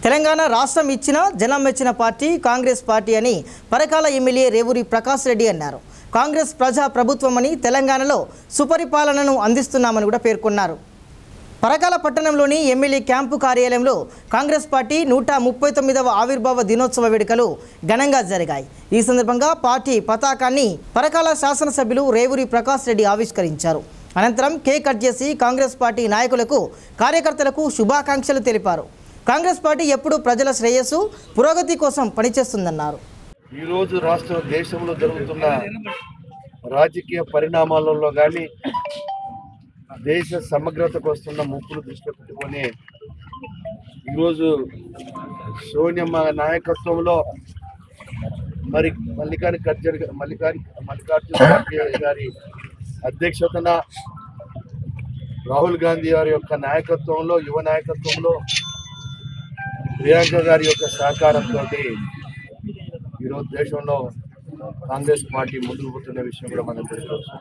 తెలంగాణ రాష్ట్రం ఇచ్చిన జనం మెచ్చిన పార్టీ కాంగ్రెస్ పార్టీ అని పరకాల ఎమ్మెల్యే రేవూరి ప్రకాష్ రెడ్డి అన్నారు. కాంగ్రెస్ ప్రజా ప్రభుత్వమని తెలంగాణలో సుపరిపాలనను అందిస్తున్నామని కూడా పేర్కొన్నారు. పరకాల పట్టణంలోని ఎమ్మెల్యే క్యాంపు కార్యాలయంలో కాంగ్రెస్ పార్టీ 139వ ఆవిర్భావ దినోత్సవ వేడుకలు ఘనంగా జరిగాయి. ఈ సందర్భంగా పార్టీ పతాకాన్ని పరకాల శాసనసభ్యులు రేవూరి ప్రకాష్ రెడ్డి ఆవిష్కరించారు. అనంతరం కేక్ కట్ చేసి కాంగ్రెస్ పార్టీ నాయకులకు కార్యకర్తలకు శుభాకాంక్షలు తెలిపారు. కాంగ్రెస్ పార్టీ ఎప్పుడు ప్రజల శ్రేయస్సు పురోగతి కోసం పనిచేస్తుందన్నారు. ఈరోజు రాష్ట్ర దేశంలో జరుగుతున్న రాజకీయ పరిణామాలలో కానీ దేశ సమగ్రతకు వస్తున్న ముప్పులు దృష్టిలో పెట్టుకొని ఈరోజు సోనియమ్మ నాయకత్వంలో మరి మల్లికార్జున ఖర్గే గారి అధ్యక్షతన రాహుల్ గాంధీ గారి యొక్క నాయకత్వంలో యువ నాయకత్వంలో ప్రియాంక గారి యొక్క సహకారంతో ఈరోజు దేశంలో కాంగ్రెస్ పార్టీ ముందుకు పోతున్న విషయం కూడా మనం తెలుసుకోవచ్చు.